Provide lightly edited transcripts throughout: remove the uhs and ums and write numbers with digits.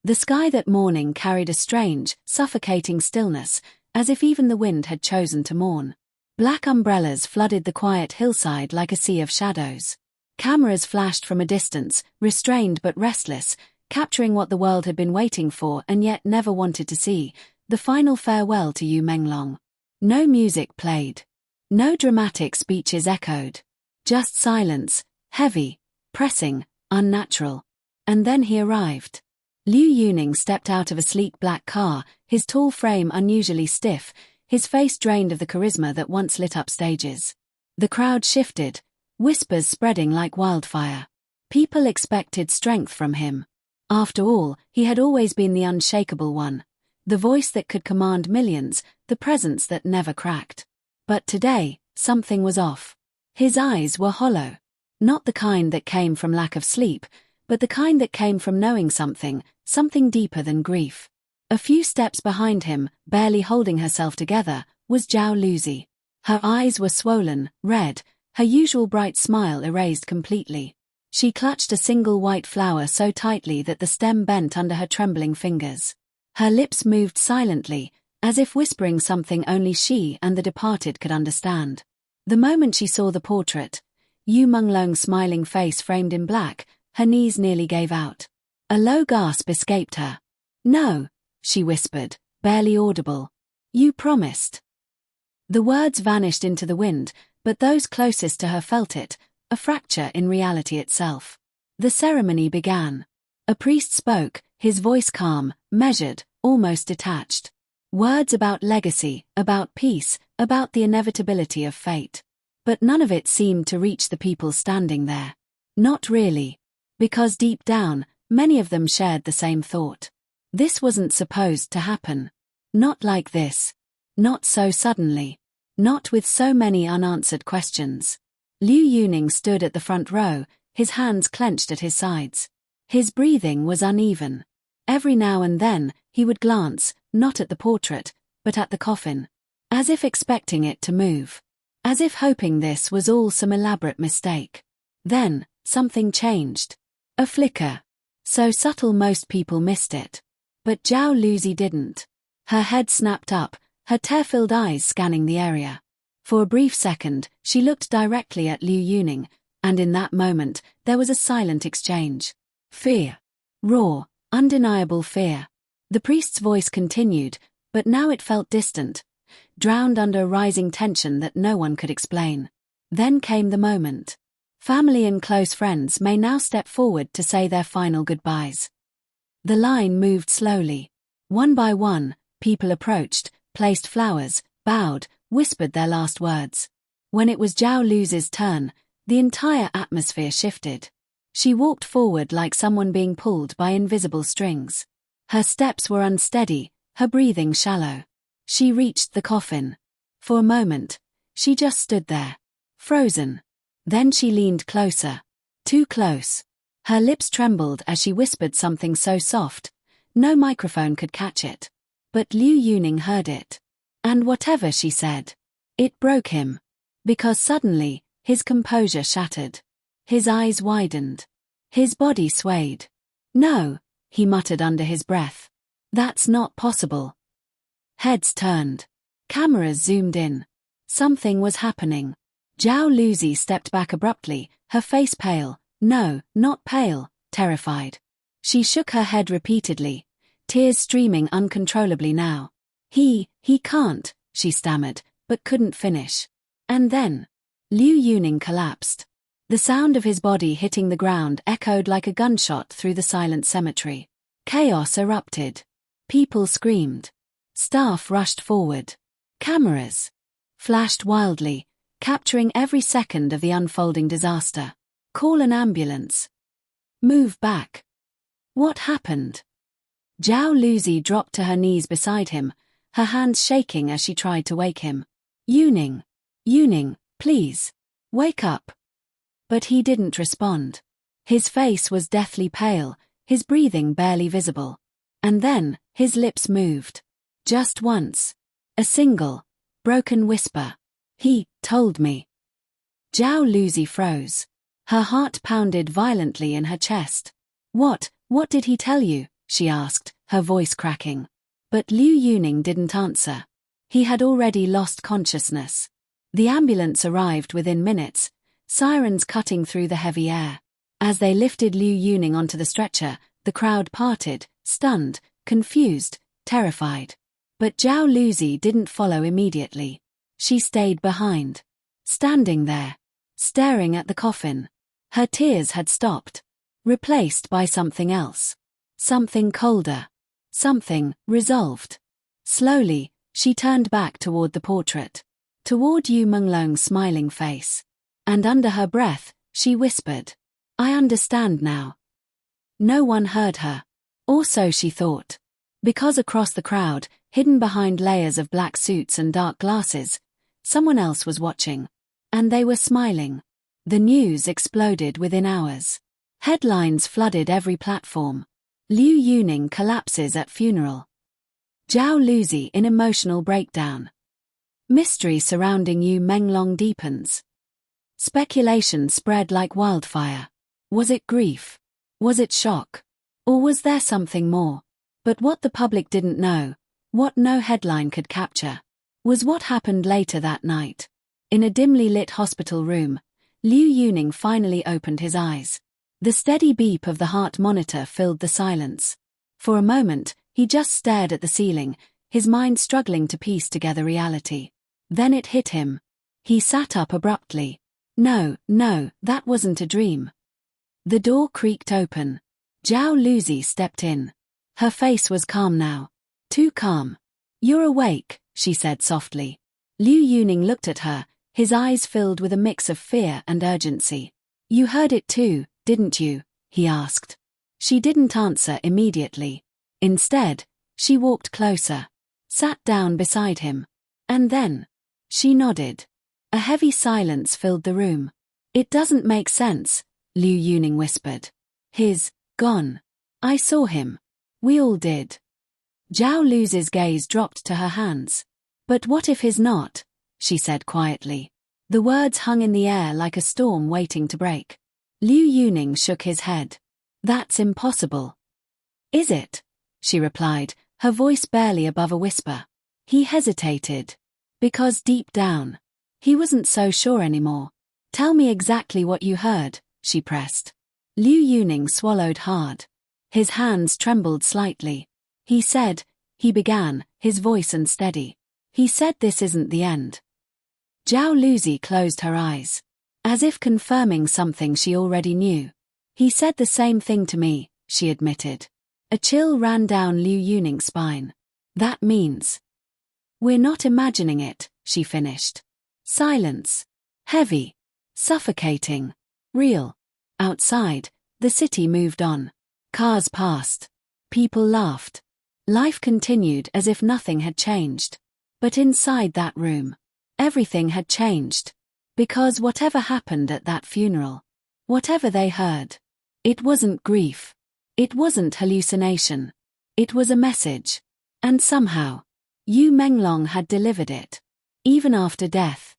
The sky that morning carried a strange, suffocating stillness, as if even the wind had chosen to mourn. Black umbrellas flooded the quiet hillside like a sea of shadows. Cameras flashed from a distance, restrained but restless, capturing what the world had been waiting for and yet never wanted to see, the final farewell to Yu Menglong. No music played. No dramatic speeches echoed. Just silence, heavy, pressing, unnatural. And then he arrived. Liu Yuning stepped out of a sleek black car, his tall frame unusually stiff, his face drained of the charisma that once lit up stages. The crowd shifted, whispers spreading like wildfire. People expected strength from him. After all, he had always been the unshakable one. The voice that could command millions, the presence that never cracked. But today, something was off. His eyes were hollow. Not the kind that came from lack of sleep, but the kind that came from knowing something deeper than grief. A few steps behind him, barely holding herself together, was Zhao Lusi. Her eyes were swollen, red, her usual bright smile erased completely. She clutched a single white flower so tightly that the stem bent under her trembling fingers. Her lips moved silently, as if whispering something only she and the departed could understand. The moment she saw the portrait, Yu Menglong's smiling face framed in black, her knees nearly gave out. A low gasp escaped her. "No," she whispered, barely audible. "You promised." The words vanished into the wind, but those closest to her felt it, a fracture in reality itself. The ceremony began. A priest spoke, his voice calm, measured, almost detached. Words about legacy, about peace, about the inevitability of fate. But none of it seemed to reach the people standing there. Not really. Because deep down, many of them shared the same thought. This wasn't supposed to happen. Not like this. Not so suddenly. Not with so many unanswered questions. Liu Yuning stood at the front row, his hands clenched at his sides. His breathing was uneven. Every now and then, he would glance, not at the portrait, but at the coffin. As if expecting it to move. As if hoping this was all some elaborate mistake. Then, something changed. A flicker. So subtle most people missed it. But Zhao Lusi didn't. Her head snapped up, her tear-filled eyes scanning the area. For a brief second, she looked directly at Liu Yuning, and in that moment, there was a silent exchange. Fear. Raw, undeniable fear. The priest's voice continued, but now it felt distant, drowned under a rising tension that no one could explain. Then came the moment. Family and close friends may now step forward to say their final goodbyes. The line moved slowly. One by one, people approached, placed flowers, bowed, whispered their last words. When it was Zhao Lusi's turn, the entire atmosphere shifted. She walked forward like someone being pulled by invisible strings. Her steps were unsteady, her breathing shallow. She reached the coffin. For a moment, she just stood there, frozen. Then she leaned closer. Too close. Her lips trembled as she whispered something so soft, no microphone could catch it. But Liu Yuning heard it. And whatever she said, it broke him. Because suddenly, his composure shattered. His eyes widened. His body swayed. "No," he muttered under his breath. "That's not possible." Heads turned. Cameras zoomed in. Something was happening. Zhao Lusi stepped back abruptly, her face pale, no, not pale, terrified. She shook her head repeatedly, tears streaming uncontrollably now. He can't, she stammered, but couldn't finish. And then, Liu Yuning collapsed. The sound of his body hitting the ground echoed like a gunshot through the silent cemetery. Chaos erupted. People screamed. Staff rushed forward. Cameras flashed wildly, capturing every second of the unfolding disaster. "Call an ambulance." "Move back." What happened? Zhao Lusi dropped to her knees beside him, her hands shaking as she tried to wake him. Yuning, please, wake up." But he didn't respond. His face was deathly pale, his breathing barely visible. And then, his lips moved. Just once. A single, broken whisper. "He told me." Zhao Lusi froze. Her heart pounded violently in her chest. What did he tell you?" she asked, her voice cracking. But Liu Yuning didn't answer. He had already lost consciousness. The ambulance arrived within minutes, sirens cutting through the heavy air. As they lifted Liu Yuning onto the stretcher, the crowd parted, stunned, confused, terrified. But Zhao Lusi didn't follow immediately. She stayed behind. Standing there, staring at the coffin. Her tears had stopped, replaced by something else. Something colder. Something resolved. Slowly, she turned back toward the portrait. Toward Menglong's smiling face. And under her breath, she whispered, "I understand now." No one heard her. Or so she thought. Because across the crowd, hidden behind layers of black suits and dark glasses, someone else was watching. And they were smiling. The news exploded within hours. Headlines flooded every platform. Liu Yuning collapses at funeral. Zhao Lusi in emotional breakdown. Mystery surrounding Menglong deepens. Speculation spread like wildfire. Was it grief? Was it shock? Or was there something more? But what the public didn't know, what no headline could capture, was what happened later that night. In a dimly lit hospital room, Liu Yuning finally opened his eyes. The steady beep of the heart monitor filled the silence. For a moment, he just stared at the ceiling, his mind struggling to piece together reality. Then it hit him. He sat up abruptly. No, that wasn't a dream. The door creaked open. Zhao Lusi stepped in. Her face was calm now. Too calm. "You're awake," she said softly. Liu Yuning looked at her, his eyes filled with a mix of fear and urgency. "You heard it too, didn't you?" he asked. She didn't answer immediately. Instead, she walked closer, sat down beside him. And then, she nodded. A heavy silence filled the room. "It doesn't make sense," Liu Yuning whispered. "He's gone. I saw him. We all did." Zhao Lusi's gaze dropped to her hands. "But what if he's not?" she said quietly. The words hung in the air like a storm waiting to break. Liu Yuning shook his head. "That's impossible." "Is it?" she replied, her voice barely above a whisper. He hesitated. Because deep down, he wasn't so sure anymore. "Tell me exactly what you heard," she pressed. Liu Yuning swallowed hard. His hands trembled slightly. He began, his voice unsteady. "He said this isn't the end." Zhao Lusi closed her eyes, as if confirming something she already knew. "He said the same thing to me," she admitted. A chill ran down Liu Yuning's spine. "That means..." "We're not imagining it," she finished. Silence. Heavy. Suffocating. Real. Outside, the city moved on. Cars passed. People laughed. Life continued as if nothing had changed. But inside that room, everything had changed. Because whatever happened at that funeral, whatever they heard, it wasn't grief. It wasn't hallucination. It was a message. And somehow, Menglong had delivered it. Even after death.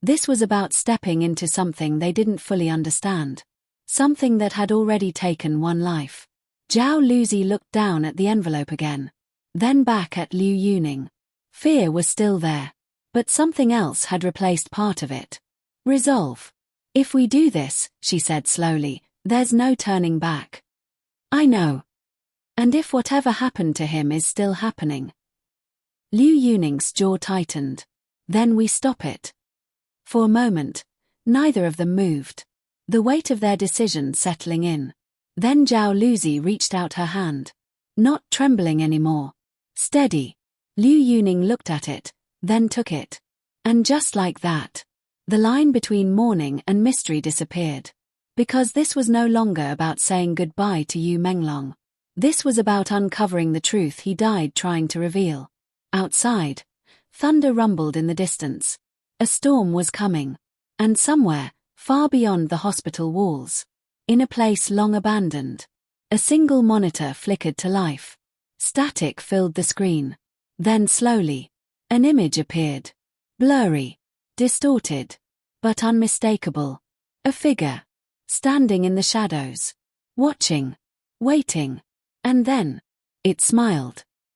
This was about stepping into something they didn't fully understand. Something that had already taken one life. Zhao Lusi looked down at the envelope again. Then back at Liu Yuning. Fear was still there. But something else had replaced part of it. Resolve. "If we do this," she said slowly, "there's no turning back." "I know. And if whatever happened to him is still happening." Liu Yuning's jaw tightened. "Then we stop it." For a moment, neither of them moved. The weight of their decision settling in. Then Zhao Lusi reached out her hand. Not trembling anymore. Steady. Liu Yuning looked at it, then took it. And just like that, the line between mourning and mystery disappeared. Because this was no longer about saying goodbye to Menglong. This was about uncovering the truth he died trying to reveal. Outside, thunder rumbled in the distance. A storm was coming. And somewhere, far beyond the hospital walls, in a place long abandoned, a single monitor flickered to life. Static filled the screen. Then slowly, an image appeared. Blurry, distorted, but unmistakable. A figure, standing in the shadows, watching, waiting, and then, It smiled.